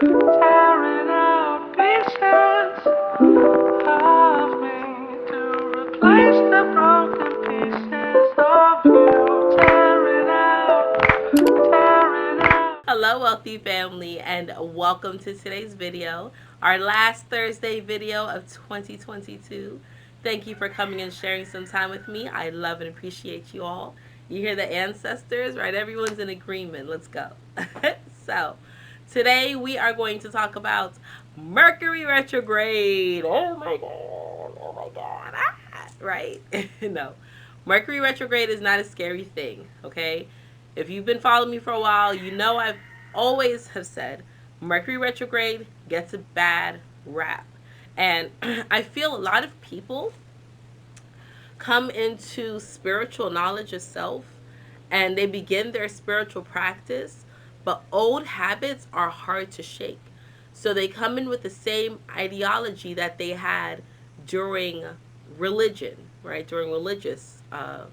Tearing out pieces of me to replace the broken pieces of you. Tearing out. Hello, wealthy family, and welcome to today's video, our last Thursday video of 2022. Thank you for coming and sharing some time with me. I love and appreciate you all. You hear the ancestors, right? Everyone's in agreement. Let's go. So, today we are going to talk about Mercury retrograde. Oh my god. Oh my god. Ah, right? No. Mercury retrograde is not a scary thing, okay? If you've been following me for a while, you know I've always have said Mercury retrograde gets a bad rap. And I feel a lot of people come into spiritual knowledge of self and they begin their spiritual practice, but old habits are hard to shake. So they come in with the same ideology that they had during religion, right? During religious uh,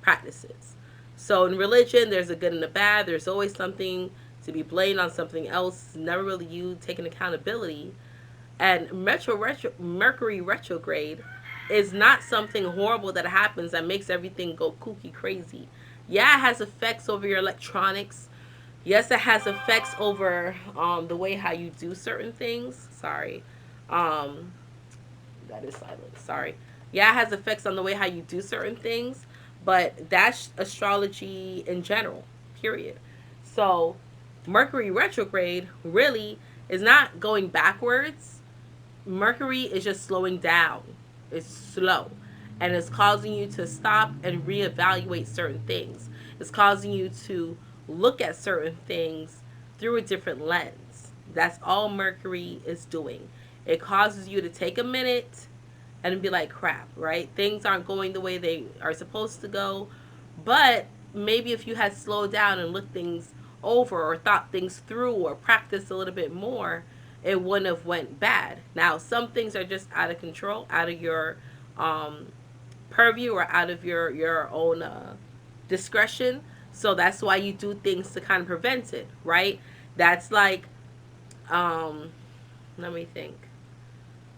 practices. So in religion, there's a good and a bad. There's always something to be blamed on something else. Never really you taking accountability. And Mercury retrograde is not something horrible that happens that makes everything go kooky crazy. Yeah, it has effects over your electronics. Yes, it has effects over the way how you do certain things. Sorry. Um, that is silent. Sorry. Yeah, it has effects on the way how you do certain things, but that's astrology in general, period. So, Mercury retrograde really is not going backwards. Mercury is just slowing down. It's slow. And it's causing you to stop and reevaluate certain things. It's causing you to look at certain things through a different lens. That's all Mercury is doing. It causes you to take a minute and be like, crap, right? Things aren't going the way they are supposed to go. But maybe if you had slowed down and looked things over or thought things through or practiced a little bit more, it wouldn't have went bad. Now, some things are just out of control, out of your um, purview or out of your own discretion. So that's why you do things to kind of prevent it, right? That's like, um, let me think,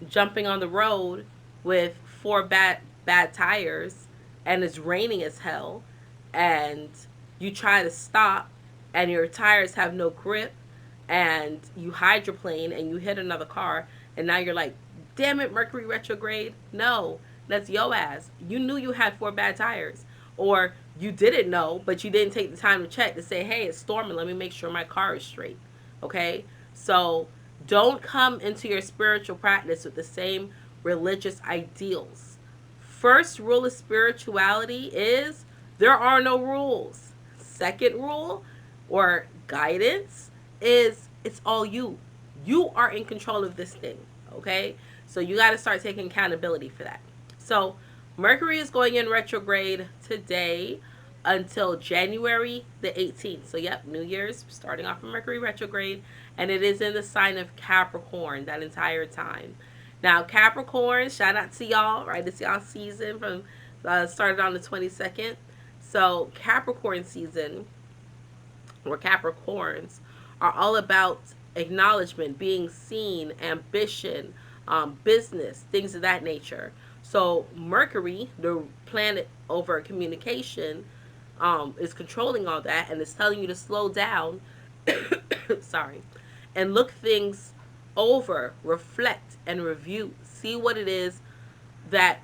jumping on the road with four bad tires and it's raining as hell and you try to stop and your tires have no grip and you hydroplane and you hit another car and now you're like, damn it, Mercury retrograde. No, that's yo ass. You knew you had four bad tires. Or you didn't know, but you didn't take the time to check to say, hey, it's storming. Let me make sure my car is straight. Okay? So don't come into your spiritual practice with the same religious ideals. First rule of spirituality is there are no rules. Second rule or guidance is it's all you. You are in control of this thing, okay? So you got to start taking accountability for that. So Mercury is going in retrograde today until January the 18th. So, yep, New Year's starting off in Mercury retrograde, and it is in the sign of Capricorn that entire time. Now, Capricorn, shout out to y'all, right? It's y'all season from started on the 22nd. So, Capricorn season or Capricorns are all about acknowledgement, being seen, ambition, business, things of that nature. So Mercury, the planet over communication, is controlling all that and is telling you to slow down. Sorry, and look things over, reflect and review. See what it is that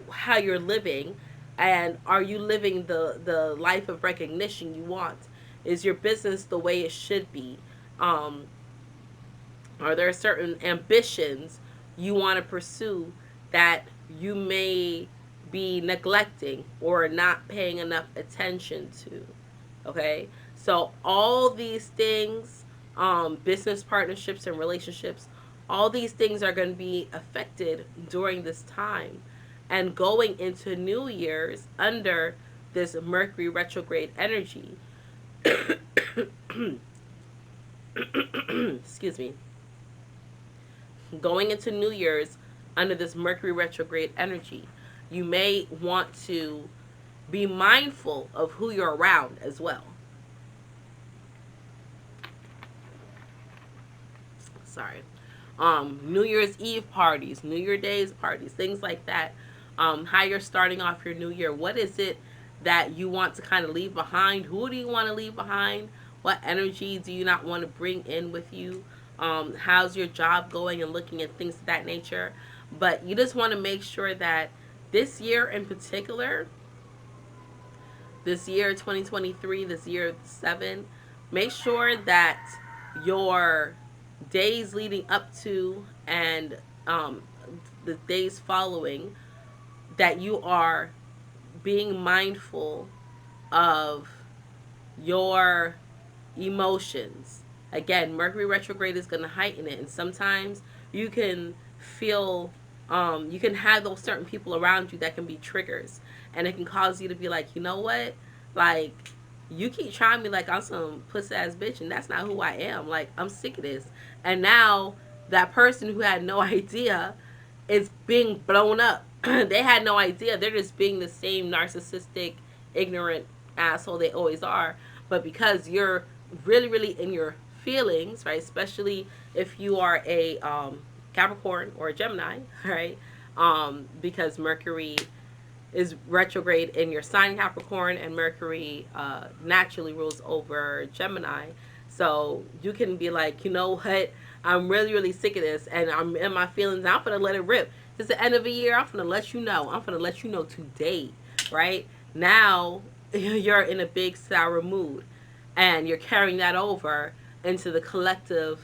how you're living, and are you living the life of recognition you want? Is your business the way it should be? um are there certain ambitions you want to pursue that you may be neglecting or not paying enough attention to? Okay, so all these things, business partnerships and relationships, all these things are going to be affected during this time and going into New Year's under this Mercury retrograde energy. Excuse me. Going into New Year's under this Mercury retrograde energy, you may want to be mindful of who you're around as well. Sorry. New Year's Eve parties, New Year Days parties, things like that. How you're starting off your new year. What is it that you want to kind of leave behind? Who do you want to leave behind? What energy do you not want to bring in with you? How's your job going, and looking at things of that nature. But you just want to make sure that this year in particular, this year 2023, this year 7, make sure that your days leading up to and the days following, that you are being mindful of your emotions. Again, Mercury retrograde is going to heighten it, and sometimes you can feel, you can have those certain people around you that can be triggers, and it can cause you to be like, you know what, like, you keep trying me like I'm some pussy ass bitch, and that's not who I am. Like, I'm sick of this. And now that person who had no idea is being blown up. They had no idea. They're just being the same narcissistic, ignorant asshole they always are. But because you're really, really in your feelings, right? Especially if you are a Capricorn or a Gemini, right? Because Mercury is retrograde in your sign Capricorn, and Mercury naturally rules over Gemini. So you can be like, you know what? I'm really, really sick of this, and I'm in my feelings. I'm gonna let it rip. It's the end of the year. I'm gonna let you know. I'm gonna let you know today, right? Now you're in a big sour mood, and you're carrying that over into the collective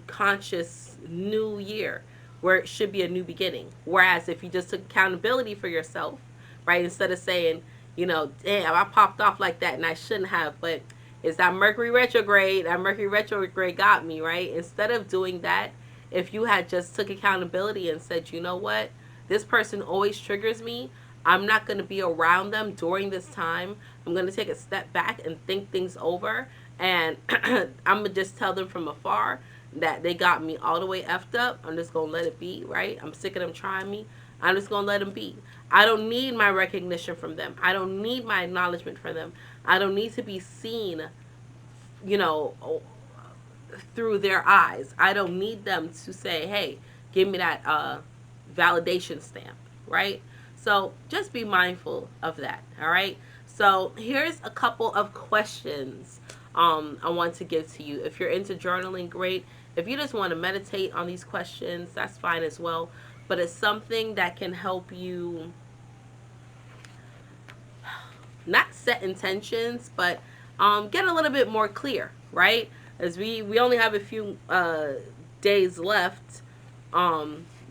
conscious new year, where it should be a new beginning. Whereas if you just took accountability for yourself, right, instead of saying, you know, damn, I popped off like that and I shouldn't have, but it's that Mercury retrograde. That Mercury retrograde got me, right? Instead of doing that, if you had just took accountability and said, you know what, this person always triggers me. I'm not going to be around them during this time. I'm going to take a step back and think things over. And I'm going to just tell them from afar that they got me all the way effed up. I'm just going to let it be, right? I'm sick of them trying me. I'm just going to let them be. I don't need my recognition from them. I don't need my acknowledgement from them. I don't need to be seen, you know, through their eyes. I don't need them to say, hey, give me that validation stamp, right? So just be mindful of that, all right? So here's a couple of questions I want to give to you. If you're into journaling, great. If you just want to meditate on these questions, that's fine as well. But it's something that can help you not set intentions, but get a little bit more clear, right? As we only have a few days left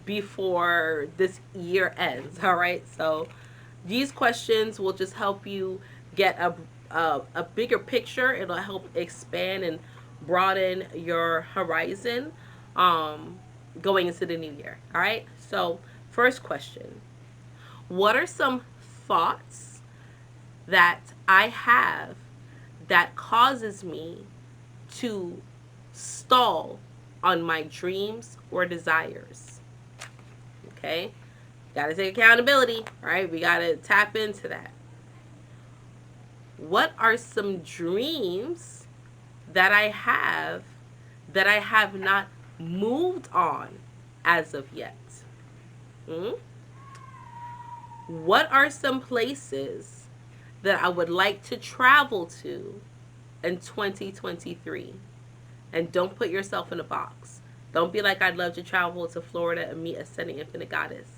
before this year ends, all right? So these questions will just help you get a bigger picture. It'll help expand and broaden your horizon going into the new year, all right? So first question, what are some thoughts that I have that causes me to stall on my dreams or desires? Okay? Got to take accountability, right? We got to tap into that. What are some dreams that I have not moved on as of yet? Hmm? What are some places that I would like to travel to in 2023? And don't put yourself in a box. Don't be like, I'd love to travel to Florida and meet Ascending Infinite Goddess.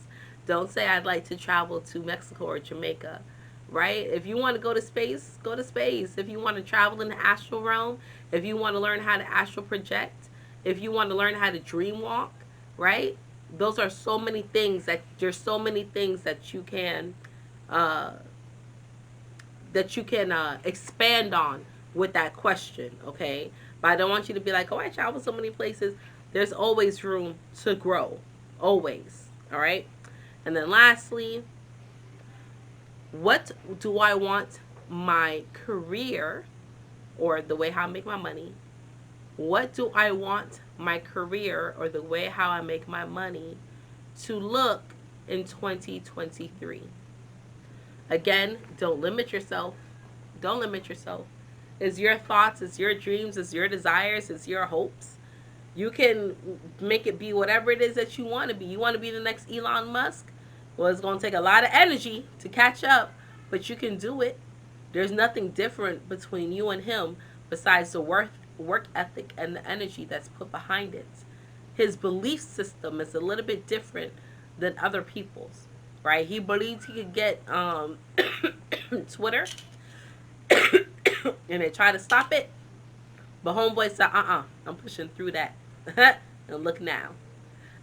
Don't say, I'd like to travel to Mexico or Jamaica, right? If you want to go to space, go to space. If you want to travel in the astral realm, if you want to learn how to astral project, if you want to learn how to dream walk, right? Those are so many things there's so many things that you can uh, expand on with that question, okay? But I don't want you to be like, oh, I travel so many places. There's always room to grow, always, all right? And then lastly, what do I want my career, or the way how I make my money, what do I want my career or the way how I make my money to look in 2023? Again, don't limit yourself. Don't limit yourself. It's your thoughts, it's your dreams, it's your desires, it's your hopes. You can make it be whatever it is that you want to be. You want to be the next Elon Musk? Well, it's going to take a lot of energy to catch up, but you can do it. There's nothing different between you and him besides the work ethic and the energy that's put behind it. His belief system is a little bit different than other people's, right? He believes he could get Twitter and they try to stop it, but homeboy said, I'm pushing through that. And look now.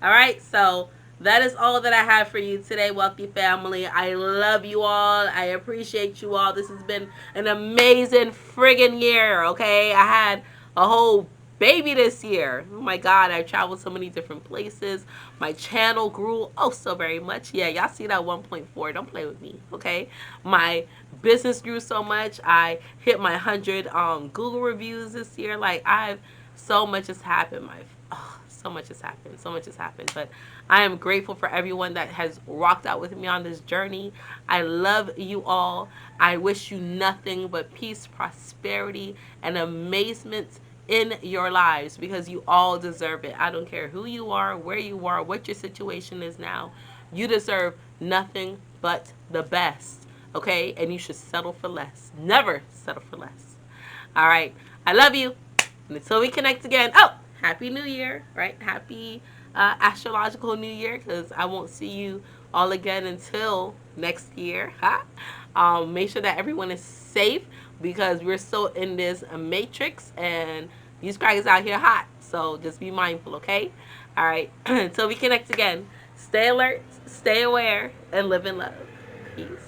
All right, so that is all that I have for you today, wealthy family. I love you all. I appreciate you all. This has been an amazing friggin' year, okay? I had a whole baby this year. Oh my God, I traveled so many different places. My channel grew oh so very much. Yeah, y'all see that 1.4. Don't play with me, okay? My business grew so much. I hit my 100 Google reviews this year. Like, I've so much has happened. So much has happened. So much has happened. But I am grateful for everyone that has rocked out with me on this journey. I love you all. I wish you nothing but peace, prosperity, and amazement in your lives, because you all deserve it. I don't care who you are, where you are, what your situation is now. You deserve nothing but the best. Okay? And you should settle for less. Never settle for less. All right. I love you. And until we connect again. Oh, Happy New Year, right? Happy astrological New Year, because I won't see you all again until next year. Huh? Make sure that everyone is safe, because we're still in this matrix and these crackers out here hot. So just be mindful, okay? All right. Until we connect again, stay alert, stay aware, and live in love. Peace.